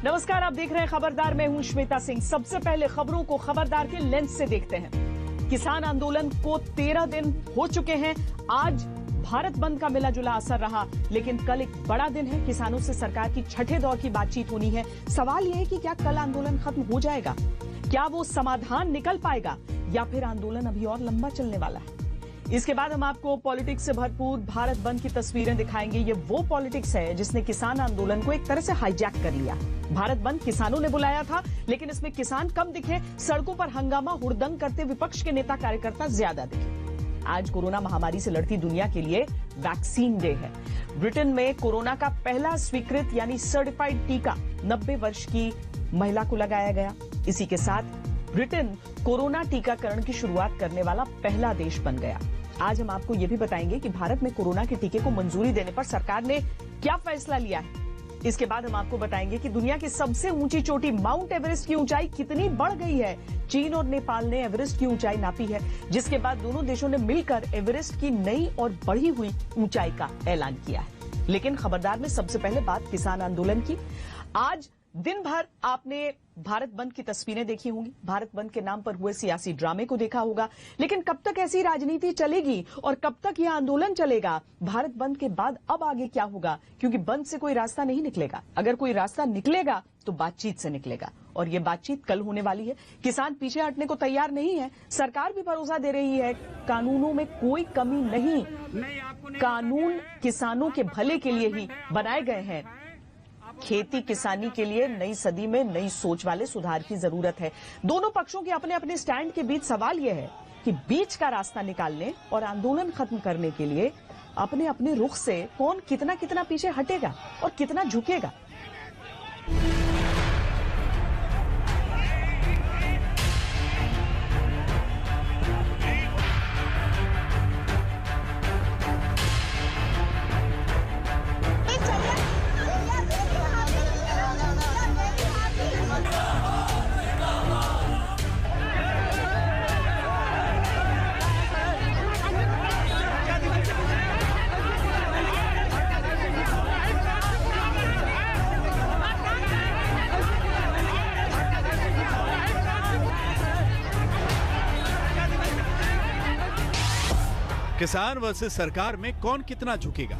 नमस्कार, आप देख रहे हैं खबरदार। मैं हूं श्वेता सिंह। सबसे पहले खबरों को खबरदार के लेंस से देखते हैं। किसान आंदोलन को 13 दिन हो चुके हैं। आज भारत बंद का मिला जुला असर रहा, लेकिन कल एक बड़ा दिन है। किसानों से सरकार की छठे दौर की बातचीत होनी है। सवाल यह है कि क्या कल आंदोलन खत्म हो जाएगा? क्या वो समाधान निकल पाएगा या फिर आंदोलन अभी और लंबा चलने वाला है? इसके बाद हम आपको पॉलिटिक्स से भरपूर भारत बंद की तस्वीरें दिखाएंगे। ये वो पॉलिटिक्स है जिसने किसान आंदोलन को एक तरह से हाईजैक कर लिया। भारत बंद किसानों ने बुलाया था, लेकिन इसमें किसान कम दिखे। सड़कों पर हंगामा हुड़दंग करते विपक्ष के नेता कार्यकर्ता ज्यादा दिखे। आज कोरोना महामारी से लड़ती दुनिया के लिए वैक्सीन डे है। ब्रिटेन में कोरोना का पहला स्वीकृत यानी सर्टिफाइड टीका 90 वर्ष की महिला को लगाया गया। इसी के साथ ब्रिटेन कोरोना टीकाकरण की शुरुआत करने वाला पहला देश बन गया। आज हम आपको यह भी बताएंगे कि भारत में कोरोना के टीके को मंजूरी देने पर सरकार ने क्या फैसला लिया है। इसके बाद हम आपको बताएंगे कि दुनिया की सबसे ऊंची चोटी माउंट एवरेस्ट की ऊंचाई कितनी बढ़ गई है। चीन और नेपाल ने एवरेस्ट की ऊंचाई नापी है, जिसके बाद दोनों देशों ने मिलकर एवरेस्ट की नई और बढ़ी हुई ऊंचाई का ऐलान किया है। लेकिन खबरदार में सबसे पहले बात किसान आंदोलन की। आज दिन भर आपने भारत बंद की तस्वीरें देखी होंगी, भारत बंद के नाम पर हुए सियासी ड्रामे को देखा होगा। लेकिन कब तक ऐसी राजनीति चलेगी और कब तक यह आंदोलन चलेगा? भारत बंद के बाद अब आगे क्या होगा? क्योंकि बंद से कोई रास्ता नहीं निकलेगा। अगर कोई रास्ता निकलेगा तो बातचीत से निकलेगा, और ये बातचीत कल होने वाली है। किसान पीछे हटने को तैयार नहीं है। सरकार भी भरोसा दे रही है कानूनों में कोई कमी नहीं, कानून किसानों के भले के लिए ही बनाए गए हैं। खेती किसानी के लिए नई सदी में नई सोच वाले सुधार की जरूरत है। दोनों पक्षों के अपने अपने स्टैंड के बीच सवाल यह है कि बीच का रास्ता निकालने और आंदोलन खत्म करने के लिए अपने अपने रुख से कौन कितना कितना पीछे हटेगा और कितना झुकेगा। किसान वर्सेस सरकार में कौन कितना झुकेगा?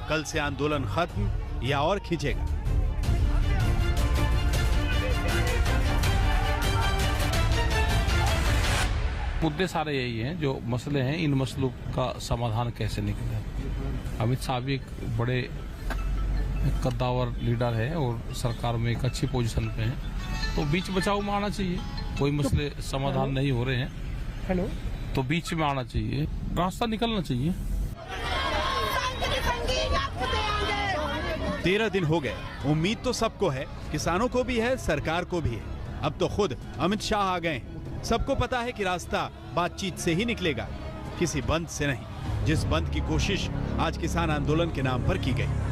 कल से आंदोलन खत्म या और खींचेगा? मुद्दे सारे यही हैं, जो मसले हैं, इन मसलों का समाधान कैसे निकले। अमित शाह भी एक बड़े कद्दावर लीडर है और सरकार में एक अच्छी पोजीशन पे है, तो बीच बचाव में आना चाहिए। कोई मसले समाधान नहीं हो रहे हैं तो बीच में आना चाहिए, रास्ता निकलना चाहिए। 13 दिन हो गए। उम्मीद तो सबको है, किसानों को भी है, सरकार को भी है। अब तो खुद अमित शाह आ गए। सबको पता है कि रास्ता बातचीत से ही निकलेगा, किसी बंद से नहीं। जिस बंद की कोशिश आज किसान आंदोलन के नाम पर की गई।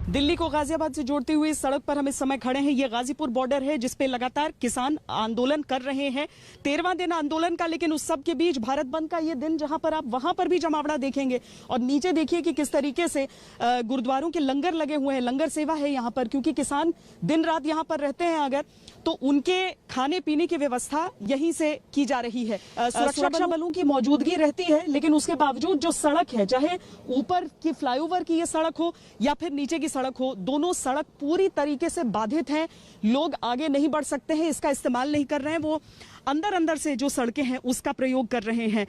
दिल्ली को गाजियाबाद से जोड़ती हुई सड़क पर हम इस समय खड़े हैं। ये गाजीपुर बॉर्डर है जिस पे लगातार किसान आंदोलन कर रहे हैं। 13वां दिन आंदोलन का, लेकिन उस सब के बीच भारत बंद का ये दिन, जहां पर आप वहां पर भी जमावड़ा देखेंगे। और नीचे देखिए कि किस तरीके से गुरुद्वारों के लंगर लगे हुए हैं। लंगर सेवा है यहाँ पर, क्योंकि किसान दिन रात यहाँ पर रहते हैं अगर, तो उनके खाने पीने की व्यवस्था यहीं से की जा रही है। सुरक्षा बलों की मौजूदगी रहती है, लेकिन उसके बावजूद जो सड़क है, चाहे ऊपर की फ्लाईओवर की ये सड़क हो या फिर नीचे की सड़क हो, दोनों सड़क पूरी तरीके से बाधित हैं। लोग आगे नहीं बढ़ सकते हैं, इसका इस्तेमाल नहीं कर रहे हैं। वो अंदर अंदर से जो सड़कें हैं उसका प्रयोग कर रहे हैं।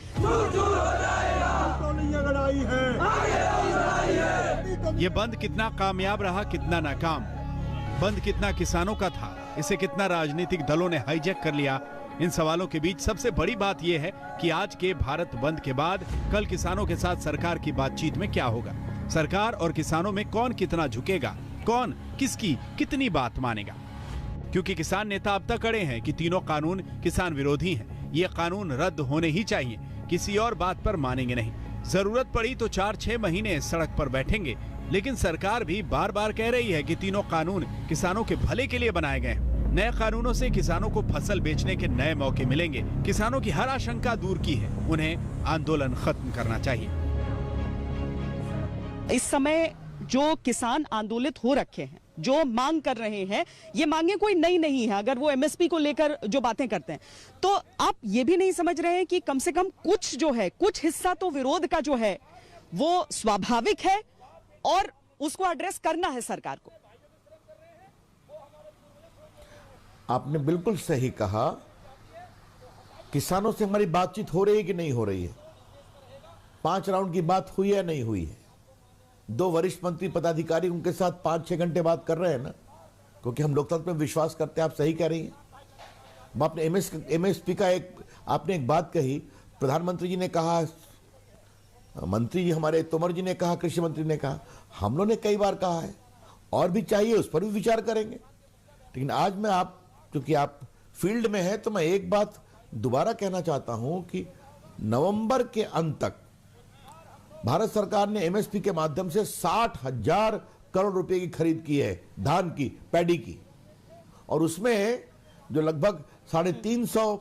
ये बंद कितना कामयाब रहा, कितना नाकाम? बंद कितना किसानों का था, इसे कितना राजनीतिक दलों ने हाईजैक कर लिया? इन सवालों के बीच सबसे बड़ी बात यह है कि आज के भारत बंद के बाद कल किसानों के साथ सरकार की बातचीत में क्या होगा। सरकार और किसानों में कौन कितना झुकेगा, कौन किसकी कितनी बात मानेगा। क्योंकि किसान नेता अब तक अड़े हैं कि तीनों कानून किसान विरोधी हैं। ये कानून रद्द होने ही चाहिए, किसी और बात पर मानेंगे नहीं। जरूरत पड़ी तो 4-6 महीने सड़क पर बैठेंगे, लेकिन सरकार भी बार बार कह रही है कि तीनों कानून किसानों के भले के लिए बनाए गए हैं। नए कानूनों से किसानों को फसल बेचने के नए मौके मिलेंगे। किसानों की हर आशंका दूर की है, उन्हें आंदोलन खत्म करना चाहिए। इस समय जो किसान आंदोलित हो रखे हैं, जो मांग कर रहे हैं, ये मांगे कोई नई नहीं है। अगर वो एमएसपी को लेकर जो बातें करते हैं, तो आप ये भी नहीं समझ रहे हैं कि कम से कम कुछ जो है, कुछ हिस्सा तो विरोध का जो है वो स्वाभाविक है और उसको एड्रेस करना है सरकार को। आपने बिल्कुल सही कहा। किसानों से हमारी बातचीत हो रही है कि नहीं हो रही है? 5 राउंड की बात हुई है नहीं हुई है? 2 वरिष्ठ मंत्री पदाधिकारी उनके साथ 5-6 घंटे बात कर रहे हैं ना, क्योंकि हम लोकतंत्र में विश्वास करते हैं। आप सही कह रही हैं। आपने एमएसपी का आपने एक बात कही, प्रधानमंत्री जी ने कहा, मंत्री जी हमारे तोमर जी ने कहा, कृषि मंत्री ने कहा, हम लोगों ने कई बार कहा है, और भी चाहिए, उस पर भी विचार करेंगे। लेकिन आज मैं क्योंकि आप फील्ड में हैं, तो मैं एक बात दोबारा कहना चाहता हूं कि नवंबर के अंत तक भारत सरकार ने एमएसपी के माध्यम से 60,000 करोड़ रुपए की खरीद की है, धान की, पैडी की, और उसमें जो लगभग 350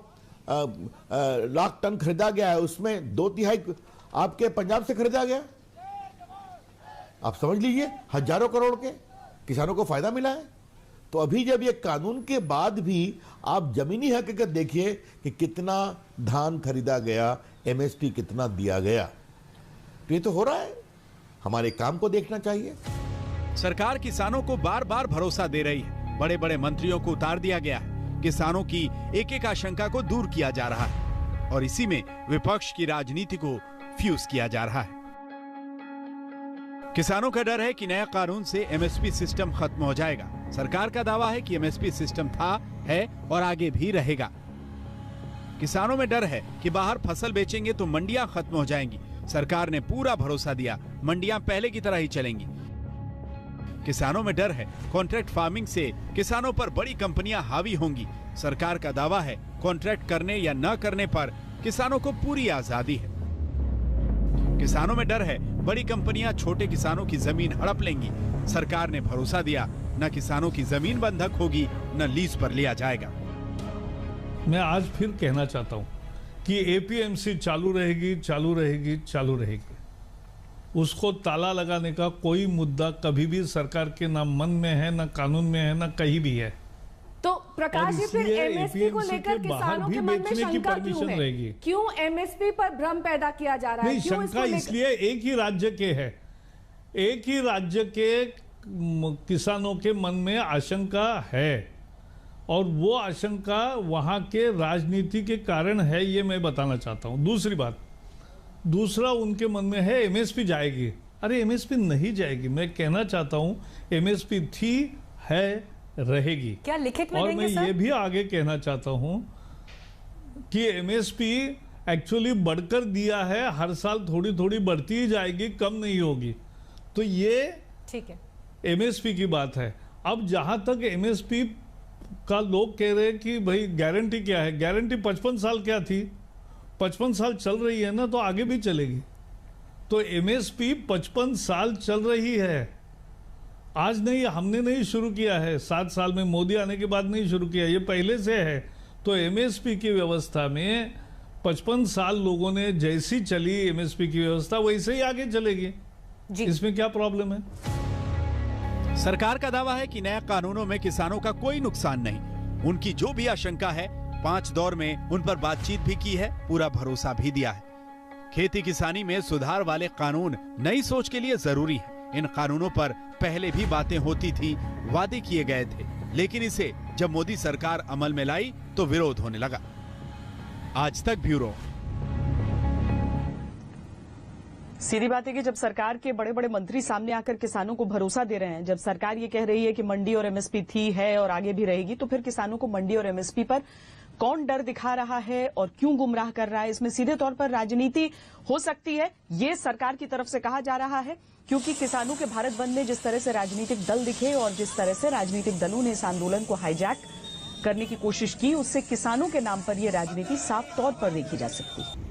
लाख टन खरीदा गया है, उसमें 2/3 आपके पंजाब से खरीदा गया। आप समझ लीजिए, हजारों करोड़ के किसानों को फायदा मिला है। तो अभी जब ये कानून के बाद भी आप जमीनी हकीकत देखिए कि कितना धान खरीदा गया, एमएसपी कितना दिया गया, तो ये तो हो रहा है। हमारे काम को देखना चाहिए। सरकार किसानों को बार बार भरोसा दे रही है। बड़े बड़े मंत्रियों को उतार दिया गया है। किसानों की एक एक आशंका को दूर किया जा रहा है और इसी में विपक्ष की राजनीति को फ्यूज किया जा रहा है। किसानों का डर है कि नया कानून से एमएसपी सिस्टम खत्म हो जाएगा। सरकार का दावा है कि एमएसपी सिस्टम था, है और आगे भी रहेगा। किसानों में डर है कि बाहर फसल बेचेंगे तो मंडियां खत्म हो जाएंगी। सरकार ने पूरा भरोसा दिया, मंडियां पहले की तरह ही चलेंगी। किसानों में डर है कॉन्ट्रैक्ट फार्मिंग से किसानों पर बड़ी कंपनियां हावी होंगी। सरकार का दावा है कॉन्ट्रैक्ट करने या न करने पर किसानों को पूरी आजादी है। किसानों में डर है बड़ी कंपनियां छोटे किसानों की जमीन हड़प लेंगी। सरकार ने भरोसा दिया, न किसानों की जमीन बंधक होगी, न लीज पर लिया जाएगा। मैं आज फिर कहना चाहता हूं कि एपीएमसी चालू रहेगी, चालू रहेगी, चालू रहेगी। उसको ताला लगाने का कोई मुद्दा कभी भी सरकार के ना मन में है, ना कानून में है, ना कहीं भी है। तो प्रकाश जी, फिर एमएसपी को लेकर किसानों के मन में शंका क्यों है? क्यों एमएसपी पर भ्रम पैदा किया जा रहा है? नहीं, शंका इसलिए एक ही राज्य के है, एक ही राज्य के किसानों के मन में आशंका है और वो आशंका वहां के राजनीति के कारण है, ये मैं बताना चाहता हूं। दूसरी बात, दूसरा उनके मन में है एमएसपी जाएगी। अरे एमएसपी नहीं जाएगी। मैं कहना चाहता हूं एमएसपी थी, है, रहेगी। क्या लिखित में और देंगे मैं सर? ये भी आगे कहना चाहता हूं कि एमएसपी एक्चुअली बढ़कर दिया है, हर साल थोड़ी थोड़ी बढ़ती ही जाएगी, कम नहीं होगी। तो ये ठीक है, एमएसपी की बात है। अब जहां तक एमएसपी का लोग कह रहे हैं कि भाई गारंटी क्या है, गारंटी 55 साल क्या थी? 55 साल चल रही है ना, तो आगे भी चलेगी। तो एमएसपी 55 साल चल रही है, आज नहीं, हमने नहीं शुरू किया है, 7 साल में मोदी आने के बाद नहीं शुरू किया, ये पहले से है। तो एमएसपी की व्यवस्था में 55 साल लोगों ने जैसी चली एमएसपी की व्यवस्था वैसे ही आगे चलेगी जी। इसमें क्या प्रॉब्लम है? सरकार का दावा है कि नए कानूनों में किसानों का कोई नुकसान नहीं। उनकी जो भी आशंका है 5 दौर में उन पर बातचीत भी की है, पूरा भरोसा भी दिया है। खेती किसानी में सुधार वाले कानून नई सोच के लिए जरूरी है। इन कानूनों पर पहले भी बातें होती थी, वादे किए गए थे, लेकिन इसे जब मोदी सरकार अमल में लाई तो विरोध होने लगा। आज तक ब्यूरो। सीधी बात है कि जब सरकार के बड़े बड़े मंत्री सामने आकर किसानों को भरोसा दे रहे हैं, जब सरकार ये कह रही है कि मंडी और एमएसपी थी, है और आगे भी रहेगी, तो फिर किसानों को मंडी और एमएसपी पर कौन डर दिखा रहा है और क्यों गुमराह कर रहा है? इसमें सीधे तौर पर राजनीति हो सकती है, ये सरकार की तरफ से कहा जा रहा है, क्योंकि किसानों के भारत बंद में जिस तरह से राजनीतिक दल दिखे और जिस तरह से राजनीतिक दलों ने इस आंदोलन को हाईजैक करने की कोशिश की, उससे किसानों के नाम पर यह राजनीति साफ तौर पर देखी जा सकती है।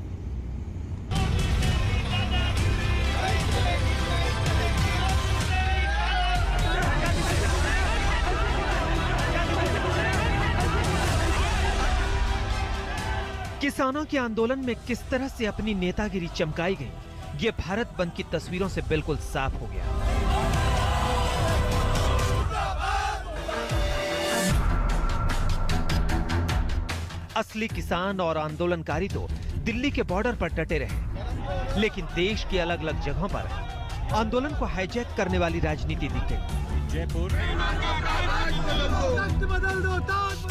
किसानों के आंदोलन में किस तरह से अपनी नेतागिरी चमकाई गई, ये भारत बंद की तस्वीरों से बिल्कुल साफ हो गया। असली किसान और आंदोलनकारी तो दिल्ली के बॉर्डर पर डटे रहे, लेकिन देश की अलग अलग जगहों पर आंदोलन को हाईजैक करने वाली राजनीति दिख गई।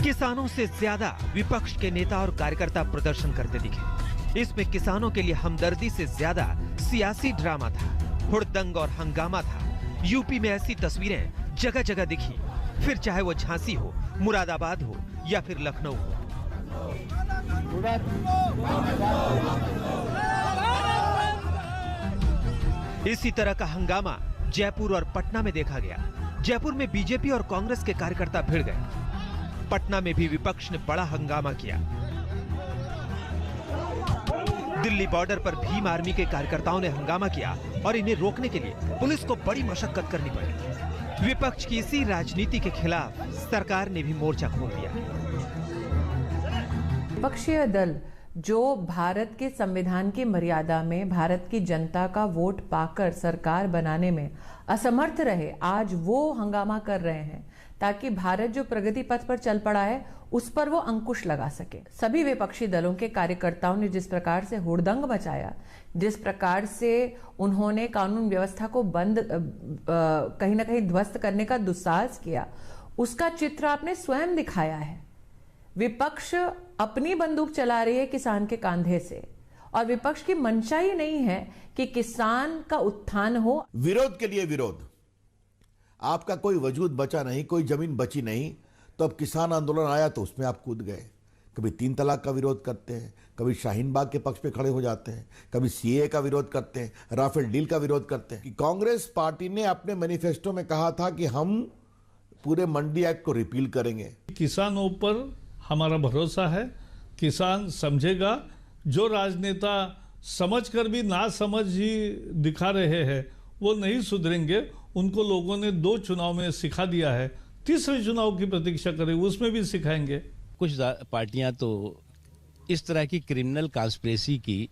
किसानों से ज्यादा विपक्ष के नेता और कार्यकर्ता प्रदर्शन करते दिखे। इसमें किसानों के लिए हमदर्दी से ज्यादा सियासी ड्रामा था, हुड़दंग और हंगामा था। यूपी में ऐसी तस्वीरें जगह जगह दिखी, फिर चाहे वो झांसी हो, मुरादाबाद हो या फिर लखनऊ हो। इसी तरह का हंगामा जयपुर और पटना में देखा गया। जयपुर में बीजेपी और कांग्रेस के कार्यकर्ता भिड़ गए। पटना में भी विपक्ष ने बड़ा हंगामा किया। दिल्ली बॉर्डर पर भीम आर्मी के कार्यकर्ताओं ने हंगामा किया और इन्हें रोकने के लिए पुलिस को बड़ी मशक्कत करनी पड़ी। विपक्ष की इसी राजनीति के खिलाफ सरकार ने भी मोर्चा खोल दिया। विपक्षी दल जो भारत के संविधान की मर्यादा में भारत की जनता का वोट पाकर सरकार बनाने में असमर्थ रहे, आज वो हंगामा कर रहे हैं ताकि भारत जो प्रगति पथ पर चल पड़ा है उस पर वो अंकुश लगा सके। सभी विपक्षी दलों के कार्यकर्ताओं ने जिस प्रकार से हुड़दंग मचाया, जिस प्रकार से उन्होंने कानून व्यवस्था को कहीं ना कहीं ध्वस्त करने का दुस्साहस किया, उसका चित्र आपने स्वयं दिखाया है। विपक्ष अपनी बंदूक चला रही है किसान के कंधे से, और विपक्ष की मंशा ही नहीं है कि किसान का उत्थान हो। विरोध के लिए विरोध, आपका कोई वजूद बचा नहीं, कोई जमीन बची नहीं, तो अब किसान आंदोलन आया तो उसमें आप कूद गए। कभी 3 तलाक का विरोध करते हैं, कभी शाहीन बाग के पक्ष पे खड़े हो जाते हैं, कभी सीए का विरोध करते हैं, राफेल डील का विरोध करते हैं। कांग्रेस पार्टी ने अपने मैनिफेस्टो में कहा था कि हम पूरे मंडी एक्ट को रिपील करेंगे। किसानों पर हमारा भरोसा है, किसान समझेगा। जो राजनेता समझकर भी ना समझ ही दिखा रहे हैं वो नहीं सुधरेंगे। उनको लोगों ने 2 चुनाव में सिखा दिया है, तीसरे चुनाव की प्रतीक्षा करें, उसमें भी सिखाएंगे। कुछ पार्टियां तो इस तरह की क्रिमिनल कॉन्स्पिरेसी की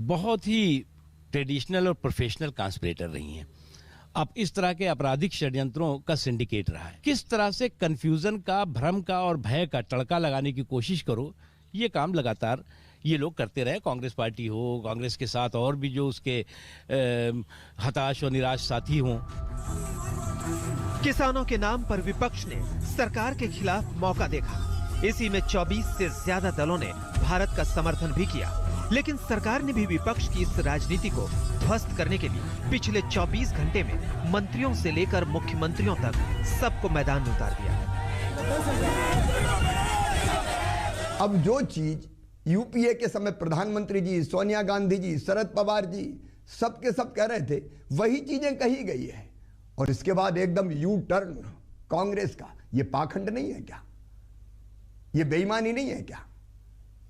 बहुत ही ट्रेडिशनल और प्रोफेशनल कॉन्स्पिरेटर रही हैं। अब इस तरह के आपराधिक षड्यंत्रों का सिंडिकेट रहा है। किस तरह से कंफ्यूजन का, भ्रम का और भय का तड़का लगाने की कोशिश करो, ये काम लगातार ये लोग करते रहे। कांग्रेस पार्टी हो, कांग्रेस के साथ और भी जो उसके हताश और निराश साथी हों। किसानों के नाम पर विपक्ष ने सरकार के खिलाफ मौका देखा। इसी में 24 से ज्यादा दलों ने भारत का समर्थन भी किया, लेकिन सरकार ने भी विपक्ष की इस राजनीति को ध्वस्त करने के लिए पिछले 24 घंटे में मंत्रियों से लेकर मुख्यमंत्रियों तक सबको मैदान में उतार दिया। अब जो चीज यूपीए के समय प्रधानमंत्री जी, सोनिया गांधी जी, शरद पवार जी सबके सब कह रहे थे, वही चीजें कही गई है। और इसके बाद एकदम यू टर्न कांग्रेस का। ये पाखंड नहीं है क्या? ये बेईमानी नहीं है क्या?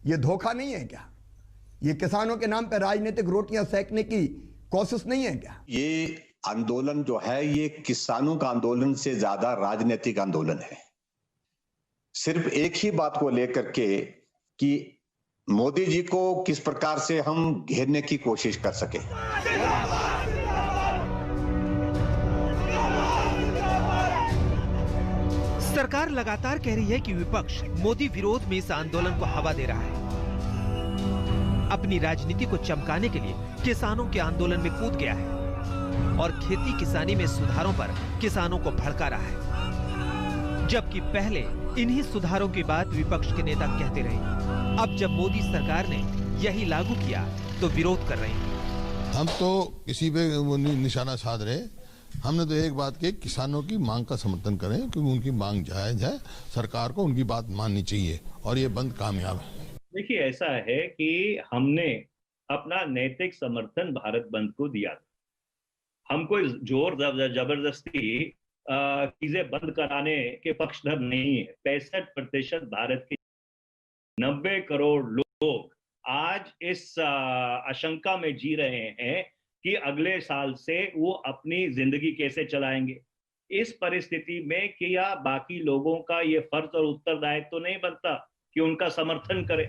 ये धोखा नहीं है क्या? ये किसानों के नाम पर राजनीतिक रोटियां सेकने की कोशिश नहीं है क्या? ये आंदोलन जो है ये किसानों का आंदोलन से ज्यादा राजनीतिक आंदोलन है। सिर्फ एक ही बात को लेकर के कि मोदी जी को किस प्रकार से हम घेरने की कोशिश कर सके। सरकार लगातार कह रही है कि विपक्ष मोदी विरोध में इस आंदोलन को हवा दे रहा है। अपनी राजनीति को चमकाने के लिए किसानों के आंदोलन में कूद गया है और खेती किसानी में सुधारों पर किसानों को भड़का रहा है, जबकि पहले इन्हीं सुधारों की बात विपक्ष के नेता कहते रहे। अब जब मोदी सरकार ने यही लागू किया तो विरोध कर रहे हैं। हम तो किसी पे निशाना साध रहे। हमने तो एक बात की, किसानों की मांग का समर्थन करें, क्योंकि उनकी मांग जायज है। सरकार को उनकी बात माननी चाहिए और ये बंद कामयाब है। देखिए, ऐसा है कि हमने अपना नैतिक समर्थन भारत बंद को दिया था। हम कोई जोर जबरदस्ती चीजें बंद कराने के पक्षधर नहीं है। 65% भारत के 90 करोड़ लोग आज इस आशंका में जी रहे हैं कि अगले साल से वो अपनी जिंदगी कैसे चलाएंगे। इस परिस्थिति में क्या बाकी लोगों का ये फर्ज और उत्तरदायित्व तो नहीं बनता कि उनका समर्थन करें।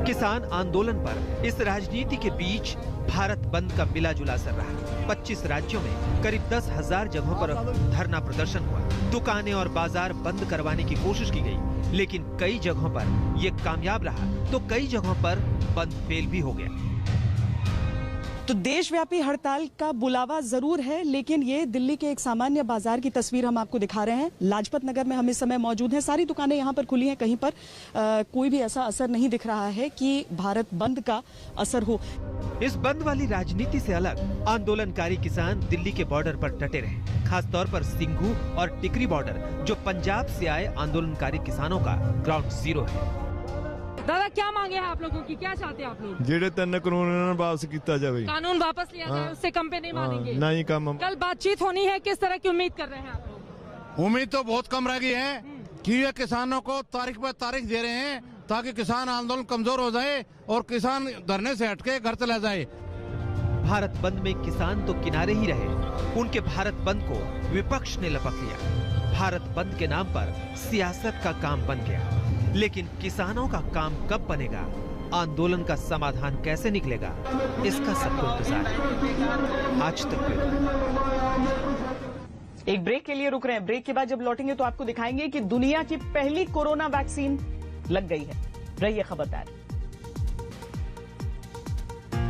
किसान आंदोलन पर इस राजनीति के बीच भारत बंद का मिला जुला असर रहा। 25 राज्यों में करीब 10,000 जगहों पर धरना प्रदर्शन हुआ। दुकानें और बाजार बंद करवाने की कोशिश की गई, लेकिन कई जगहों पर ये कामयाब रहा तो कई जगहों पर बंद फेल भी हो गया। तो देशव्यापी हड़ताल का बुलावा जरूर है, लेकिन ये दिल्ली के एक सामान्य बाजार की तस्वीर हम आपको दिखा रहे हैं। लाजपत नगर में हम इस समय मौजूद हैं। सारी दुकानें यहाँ पर खुली हैं, कहीं पर कोई भी ऐसा असर नहीं दिख रहा है कि भारत बंद का असर हो। इस बंद वाली राजनीति से अलग आंदोलनकारी किसान दिल्ली के बॉर्डर पर डटे रहे, खासतौर पर सिंघू और टिकरी बॉर्डर जो पंजाब से आए आंदोलनकारी किसानों का ग्राउंड जीरो है। दादा क्या मांगे हैं आप लोगों की, क्या चाहते हैं आप लोग? जेड़े 3 कानून वापस किया जाए, कानून वापस लिया जाए, उससे कम पे नहीं मानेंगे। नहीं कम। कल बातचीत होनी है, किस तरह की उम्मीद कर रहे हैं आप लोग? उम्मीद तो बहुत कम रह गई है कि ये किसानों को तारीख पर तारीख दे रहे हैं ताकि किसान आंदोलन कमजोर हो जाए और किसान धरने से हटके घर चला जाए। भारत बंद में किसान तो किनारे ही रहे, उनके भारत बंद को विपक्ष ने लपक लिया। भारत बंद के नाम पर सियासत का काम बन गया, लेकिन किसानों का काम कब बनेगा, आंदोलन का समाधान कैसे निकलेगा, इसका सबको इंतजार है। आज तक एक ब्रेक के लिए रुक रहे हैं। ब्रेक के बाद जब लौटेंगे तो आपको दिखाएंगे कि दुनिया की पहली कोरोना वैक्सीन लग गई है। रहिए खबरदार।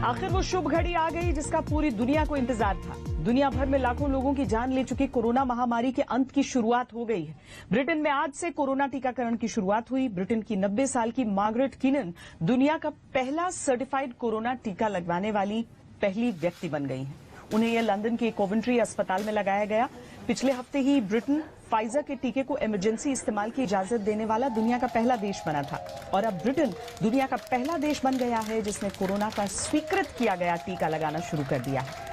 आखिर वो शुभ घड़ी आ गई जिसका पूरी दुनिया को इंतजार था। दुनिया भर में लाखों लोगों की जान ले चुकी कोरोना महामारी के अंत की शुरुआत हो गई है। ब्रिटेन में आज से कोरोना टीकाकरण की शुरुआत हुई। ब्रिटेन की 90 साल की मार्गरेट कीनन दुनिया का पहला सर्टिफाइड कोरोना टीका लगवाने वाली पहली व्यक्ति बन गई हैं। उन्हें यह लंदन के कोवेंट्री अस्पताल में लगाया गया। पिछले हफ्ते ही ब्रिटेन फाइजर के टीके को इमरजेंसी इस्तेमाल की इजाजत देने वाला दुनिया का पहला देश बना था और अब ब्रिटेन दुनिया का पहला देश बन गया है जिसने कोरोना का स्वीकृत किया गया टीका लगाना शुरू कर दिया है।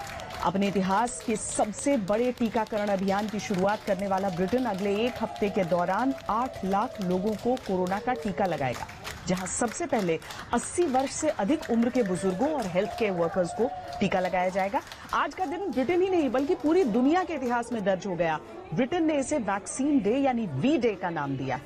अपने इतिहास के सबसे बड़े टीकाकरण अभियान की शुरुआत करने वाला ब्रिटेन अगले एक हफ्ते के दौरान 8 लाख लोगों को कोरोना का टीका लगाएगा, जहां सबसे पहले 80 वर्ष से अधिक उम्र के बुजुर्गों और हेल्थ केयर वर्कर्स को टीका लगाया जाएगा। आज का दिन ब्रिटेन ही नहीं बल्कि पूरी दुनिया के इतिहास में दर्ज हो गया। ब्रिटेन ने इसे वैक्सीन डे यानी वी डे का नाम दिया।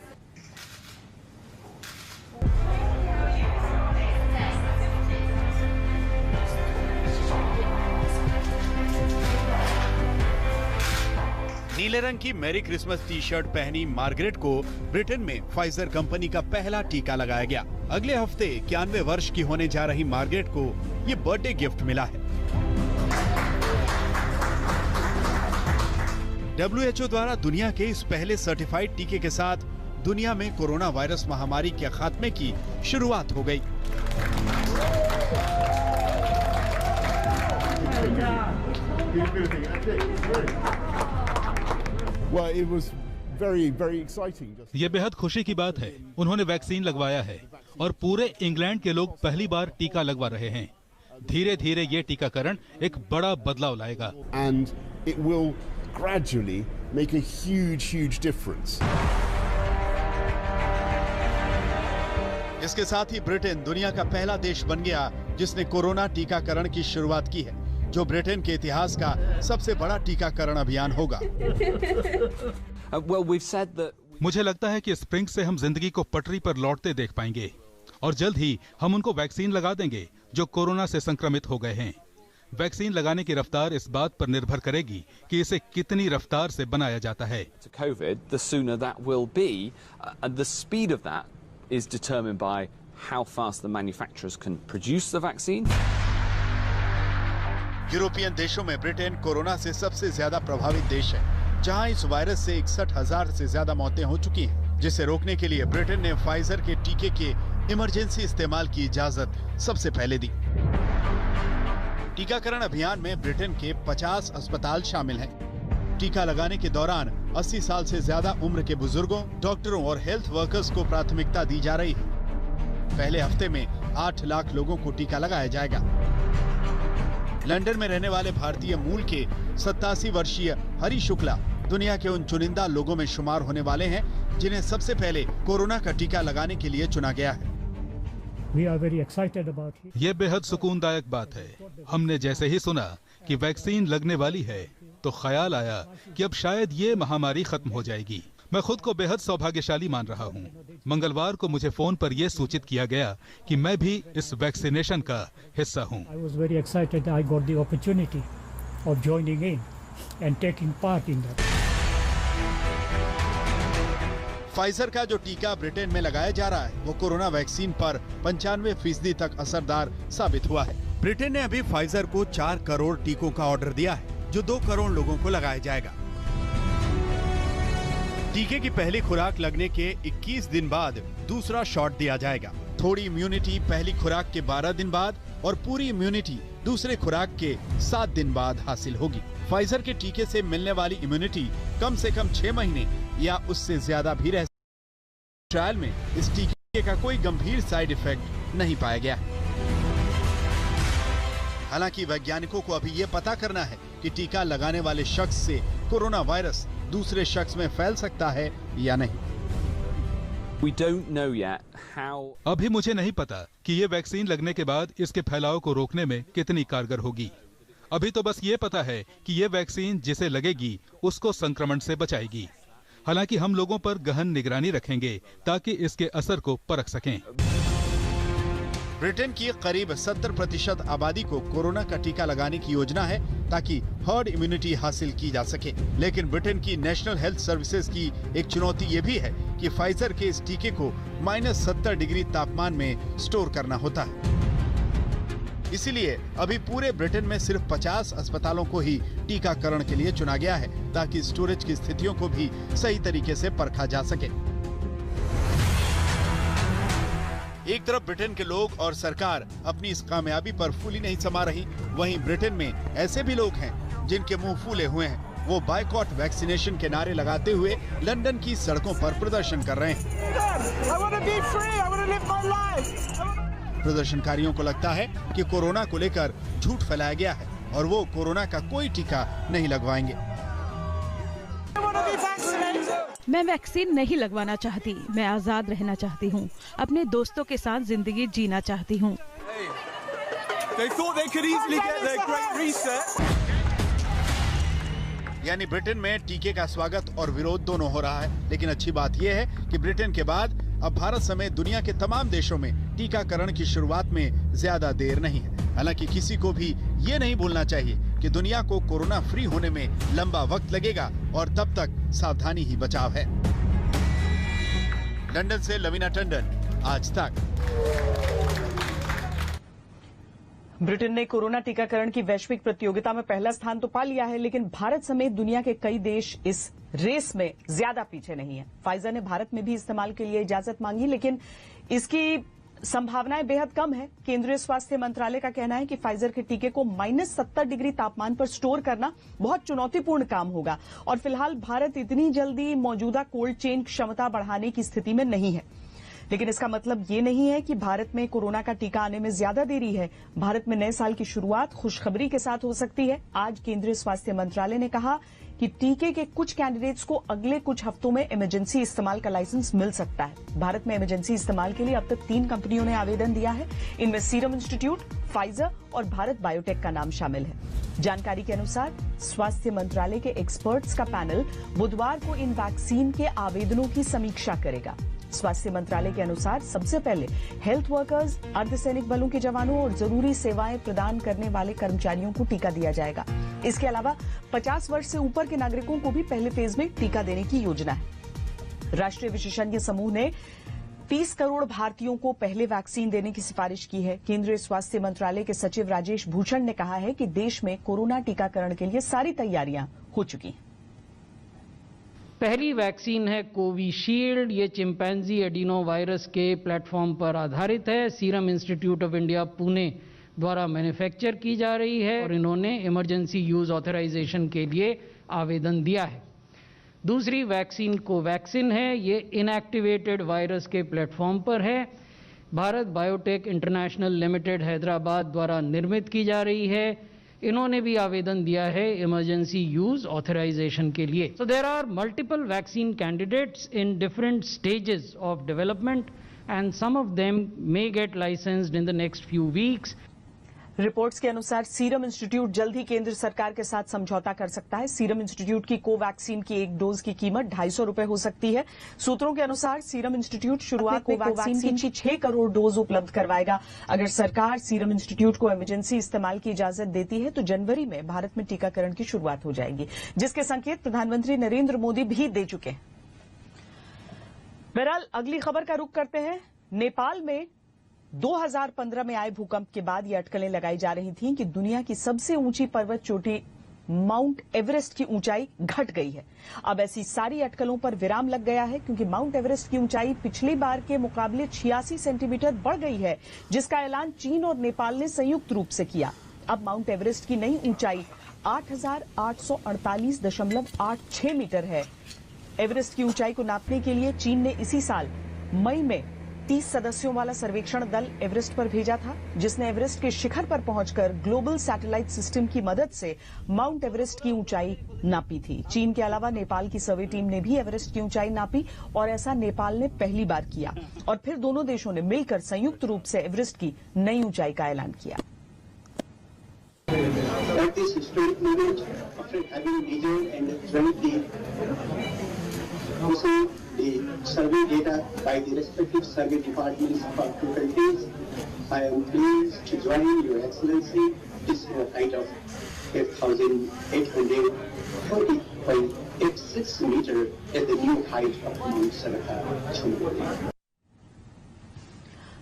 नीले रंग की मैरी क्रिसमस टी शर्ट पहनी मार्गरेट को ब्रिटेन में फाइजर कंपनी का पहला टीका लगाया गया। अगले हफ्ते 91 वर्ष की होने जा रही मार्गरेट को ये बर्थडे गिफ्ट मिला है। WHO द्वारा दुनिया के इस पहले सर्टिफाइड टीके के साथ दुनिया में कोरोना वायरस महामारी के खात्मे की शुरुआत हो गई। ये बेहद खुशी की बात है। उन्होंने वैक्सीन लगवाया है और पूरे इंग्लैंड के लोग पहली बार टीका लगवा रहे हैं। धीरे धीरे ये टीकाकरण एक बड़ा बदलाव लाएगा। And it will gradually make a huge difference. इसके साथ ही ब्रिटेन दुनिया का पहला देश बन गया जिसने कोरोना टीकाकरण की शुरुआत की है, जो ब्रिटेन के इतिहास का सबसे बड़ा टीकाकरण अभियान होगा। मुझे लगता है कि स्प्रिंग से हम जिंदगी को पटरी पर लौटते देख पाएंगे और जल्द ही हम उनको वैक्सीन लगा देंगे जो कोरोना से संक्रमित हो गए हैं। वैक्सीन लगाने की रफ्तार इस बात पर निर्भर करेगी कि इसे कितनी रफ्तार से बनाया जाता है। is determined by how fast the manufacturers can produce the vaccine. European देशों में ब्रिटेन कोरोना से सबसे ज्यादा प्रभावित देश है, जहां इस वायरस से 61,000 से ज्यादा मौतें हो चुकी हैं, जिसे रोकने के लिए ब्रिटेन ने फाइजर के टीके के इमरजेंसी इस्तेमाल की इजाजत सबसे पहले दी। टीकाकरण अभियान में ब्रिटेन के 50 अस्पताल शामिल हैं। टीका लगाने के दौरान 80 साल से ज्यादा उम्र के बुजुर्गों, डॉक्टरों और हेल्थ वर्कर्स को प्राथमिकता दी जा रही है। पहले हफ्ते में 8 लाख लोगों को टीका लगाया जाएगा। लंदन में रहने वाले भारतीय मूल के 87 वर्षीय हरि शुक्ला दुनिया के उन चुनिंदा लोगों में शुमार होने वाले हैं जिन्हें सबसे पहले कोरोना का टीका लगाने के लिए चुना गया है। ये बेहद सुकूनदायक बात है। हमने जैसे ही सुना कि वैक्सीन लगने वाली है तो ख्याल आया कि अब शायद ये महामारी खत्म हो जाएगी। मैं खुद को बेहद सौभाग्यशाली मान रहा हूँ। मंगलवार को मुझे फोन पर यह सूचित किया गया कि मैं भी इस वैक्सीनेशन का हिस्सा हूँ। फाइजर का जो टीका ब्रिटेन में लगाया जा रहा है वो कोरोना वैक्सीन पर 95% तक असरदार साबित हुआ है। ब्रिटेन ने अभी फाइजर को 4 करोड़ टीकों का ऑर्डर दिया है, जो 2 करोड़ लोगों को लगाया जाएगा। टीके की पहली खुराक लगने के 21 दिन बाद दूसरा शॉट दिया जाएगा। थोड़ी इम्यूनिटी पहली खुराक के 12 दिन बाद और पूरी इम्यूनिटी दूसरे खुराक के 7 दिन बाद हासिल होगी। फाइजर के टीके से मिलने वाली इम्यूनिटी कम से कम 6 महीने या उससे ज्यादा भी रह सकती है। ट्रायल में इस टीके का कोई गंभीर साइड इफेक्ट नहीं पाया गया। हालांकि वैज्ञानिकों को अभी ये पता करना है कि टीका लगाने वाले शख्स से कोरोना वायरस दूसरे शख्स में फैल सकता है या नहीं। We don't know yet how... अभी मुझे नहीं पता कि ये वैक्सीन लगने के बाद इसके फैलाव को रोकने में कितनी कारगर होगी। अभी तो बस ये पता है कि ये वैक्सीन जिसे लगेगी उसको संक्रमण से बचाएगी। हालांकि हम लोगों पर गहन निगरानी रखेंगे ताकि इसके असर को परख सकें। ब्रिटेन की करीब 70% आबादी को कोरोना का टीका लगाने की योजना है ताकि हर्ड इम्यूनिटी हासिल की जा सके। लेकिन ब्रिटेन की नेशनल हेल्थ सर्विसेज की एक चुनौती ये भी है कि फाइजर के इस टीके को -70 डिग्री तापमान में स्टोर करना होता है। इसीलिए अभी पूरे ब्रिटेन में सिर्फ 50 अस्पतालों को ही टीकाकरण के लिए चुना गया है ताकि स्टोरेज की स्थितियों को भी सही तरीके से परखा जा सके। एक तरफ ब्रिटेन के लोग और सरकार अपनी इस कामयाबी पर फूली नहीं समा रही, वहीं ब्रिटेन में ऐसे भी लोग हैं जिनके मुंह फूले हुए हैं। वो बायकॉट वैक्सीनेशन के नारे लगाते हुए लंदन की सड़कों पर प्रदर्शन कर रहे हैं। प्रदर्शनकारियों को लगता है कि कोरोना को लेकर झूठ फैलाया गया है और वो कोरोना का कोई टीका नहीं लगवाएंगे। मैं वैक्सीन नहीं लगवाना चाहती, मैं आजाद रहना चाहती हूँ, अपने दोस्तों के साथ जिंदगी जीना चाहती हूँ। यानी ब्रिटेन में टीके का स्वागत और विरोध दोनों हो रहा है। लेकिन अच्छी बात यह है कि ब्रिटेन के बाद अब भारत समेत दुनिया के तमाम देशों में टीकाकरण की शुरुआत में ज्यादा देर नहीं है। हालांकि किसी को भी ये नहीं भूलना चाहिए कि दुनिया को कोरोना फ्री होने में लंबा वक्त लगेगा और तब तक सावधानी ही बचाव है। लंदन से लवीना टंडन, आज तक। ब्रिटेन ने कोरोना टीकाकरण की वैश्विक प्रतियोगिता में पहला स्थान तो पा लिया है, लेकिन भारत समेत दुनिया के कई देश इस रेस में ज्यादा पीछे नहीं है। फाइजर ने भारत में भी इस्तेमाल के लिए इजाजत मांगी, लेकिन इसकी संभावनाएं बेहद कम है। केंद्रीय स्वास्थ्य मंत्रालय का कहना है कि फाइजर के टीके को -70 डिग्री तापमान पर स्टोर करना बहुत चुनौतीपूर्ण काम होगा और फिलहाल भारत इतनी जल्दी मौजूदा कोल्ड चेन क्षमता बढ़ाने की स्थिति में नहीं है। लेकिन इसका मतलब ये नहीं है कि भारत में कोरोना का टीका आने में ज्यादा देरी है। भारत में नए साल की शुरुआत खुशखबरी के साथ हो सकती है। आज केंद्रीय स्वास्थ्य मंत्रालय ने कहा कि टीके के कुछ कैंडिडेट्स को अगले कुछ हफ्तों में इमरजेंसी इस्तेमाल का लाइसेंस मिल सकता है। भारत में इमरजेंसी इस्तेमाल के लिए अब तक 3 कंपनियों ने आवेदन दिया है। इनमें सीरम इंस्टीट्यूट, फाइजर और भारत बायोटेक का नाम शामिल है। जानकारी के अनुसार स्वास्थ्य मंत्रालय के एक्सपर्ट्स का पैनल बुधवार को इन वैक्सीन के आवेदनों की समीक्षा करेगा। स्वास्थ्य मंत्रालय के अनुसार सबसे पहले हेल्थ वर्कर्स, अर्धसैनिक बलों के जवानों और जरूरी सेवाएं प्रदान करने वाले कर्मचारियों को टीका दिया जाएगा। इसके अलावा 50 वर्ष से ऊपर के नागरिकों को भी पहले फेज में टीका देने की योजना है। राष्ट्रीय विशेषज्ञ समूह ने 30 करोड़ भारतीयों को पहले वैक्सीन देने की सिफारिश की है। केंद्रीय स्वास्थ्य मंत्रालय के सचिव राजेश भूषण ने कहा है कि देश में कोरोना टीकाकरण के लिए सारी तैयारियां हो चुकी हैं। पहली वैक्सीन है कोविशील्ड। ये चिंपैंजी एडिनो वायरस के प्लेटफॉर्म पर आधारित है। Serum institute of India Pune द्वारा मैन्युफैक्चर की जा रही है और इन्होंने इमरजेंसी यूज ऑथराइजेशन के लिए आवेदन दिया है। दूसरी वैक्सीन कोवैक्सिन है। ये इनएक्टिवेटेड वायरस के प्लेटफॉर्म पर है। Bharat biotech international limited Hyderabad द्वारा निर्मित की जा रही है। इन्होंने भी आवेदन दिया है इमरजेंसी यूज ऑथराइजेशन के लिए। So there are multiple vaccine candidates in different stages of development and some of them may get licensed in the next few weeks. Reports के अनुसार सीरम इंस्टीट्यूट जल्द ही केंद्र सरकार के साथ समझौता कर सकता है। सीरम इंस्टीट्यूट की कोवैक्सीन की एक डोज की कीमत 250 रुपए हो सकती है। सूत्रों के अनुसार सीरम इंस्टीट्यूट शुरुआत में कोवैक्सीन की 6 करोड़ डोज उपलब्ध करवाएगा। अगर सरकार सीरम इंस्टीट्यूट को इमरजेंसी इस्तेमाल की इजाजत देती है तो जनवरी में भारत में टीकाकरण की शुरुआत हो जाएगी, जिसके संकेत प्रधानमंत्री नरेंद्र मोदी भी दे चुके हैं। बहरहाल अगली खबर का रुख करते हैं। नेपाल में 2015 में आए भूकंप के बाद ये अटकलें लगाई जा रही थीं कि दुनिया की सबसे ऊंची पर्वत चोटी माउंट एवरेस्ट की ऊंचाई घट गई है। अब ऐसी सारी अटकलों पर विराम लग गया है, क्योंकि माउंट एवरेस्ट की ऊंचाई पिछली बार के मुकाबले 86 सेंटीमीटर बढ़ गई है, जिसका ऐलान चीन और नेपाल ने संयुक्त रूप से किया। अब माउंट एवरेस्ट की नई ऊंचाई 8,848.86 मीटर है। एवरेस्ट की ऊंचाई को नापने के लिए चीन ने इसी साल मई में 30 सदस्यों वाला सर्वेक्षण दल एवरेस्ट पर भेजा था, जिसने एवरेस्ट के शिखर पर पहुंचकर ग्लोबल सैटेलाइट सिस्टम की मदद से माउंट एवरेस्ट की ऊंचाई नापी थी। चीन के अलावा नेपाल की सर्वे टीम ने भी एवरेस्ट की ऊंचाई नापी और ऐसा नेपाल ने पहली बार किया और फिर दोनों देशों ने मिलकर संयुक्त रूप से एवरेस्ट की नई ऊंचाई का ऐलान किया। Also, the survey data by the respective survey departments of our two countries. I am pleased to join Your Excellency this height of 8,840.86 meter at the new height of Mount Chumoli.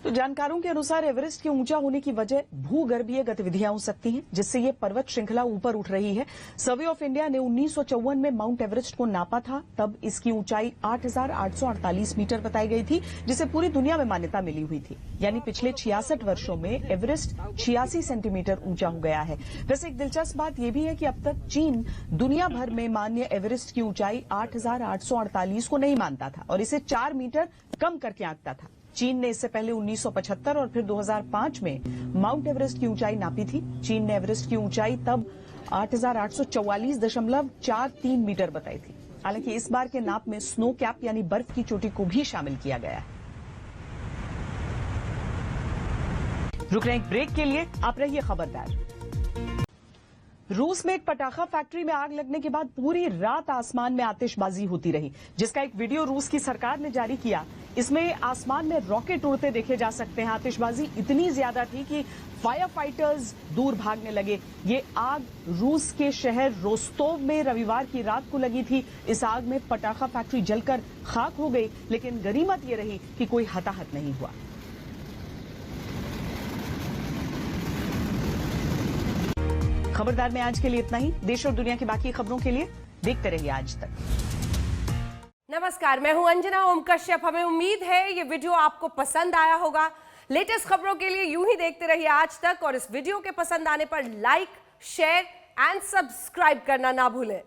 तो जानकारों के अनुसार Everest के ऊंचा होने की वजह भूगर्भीय गतिविधियां हो सकती हैं, जिससे ये पर्वत श्रृंखला ऊपर उठ रही है। सर्वे ऑफ इंडिया ने 1954 में माउंट एवरेस्ट को नापा था, तब इसकी ऊंचाई 8,848 मीटर बताई गई थी, जिसे पूरी दुनिया में मान्यता मिली हुई थी। यानी पिछले 66 वर्षों में एवरेस्ट 86 सेंटीमीटर ऊंचा हो गया है। वैसे एक दिलचस्प बात यह भी है कि अब तक चीन दुनिया भर में मान्य एवरेस्ट की ऊंचाई 8,848 को नहीं मानता था और इसे 4 मीटर कम करके आंकता था। चीन ने इससे पहले 1975 और फिर 2005 में माउंट एवरेस्ट की ऊंचाई नापी थी। चीन ने एवरेस्ट की ऊंचाई तब 8,844.43 मीटर बताई थी। हालांकि इस बार के नाप में स्नो कैप यानी बर्फ की चोटी को भी शामिल किया गया है। रुक रहे हैं ब्रेक के लिए, आप रहिए खबरदार। रूस में एक पटाखा फैक्ट्री में आग लगने के बाद पूरी रात आसमान में आतिशबाजी होती रही, जिसका एक वीडियो रूस की सरकार ने जारी किया। इसमें आसमान में रॉकेट उड़ते देखे जा सकते हैं। आतिशबाजी इतनी ज्यादा थी कि फायर फाइटर्स दूर भागने लगे। ये आग रूस के शहर रोस्तोव में रविवार की रात को लगी थी। इस आग में पटाखा फैक्ट्री जलकर खाक हो गई, लेकिन गनीमत ये रही कि कोई हताहत नहीं हुआ। खबरदार में आज के लिए इतना ही। देश और दुनिया की बाकी खबरों के लिए देखते रहिए आज तक। नमस्कार, मैं हूं अंजना ओम कश्यप। हमें उम्मीद है ये वीडियो आपको पसंद आया होगा। लेटेस्ट खबरों के लिए यूं ही देखते रहिए आज तक और इस वीडियो के पसंद आने पर लाइक, शेयर एंड सब्सक्राइब करना ना भूलें।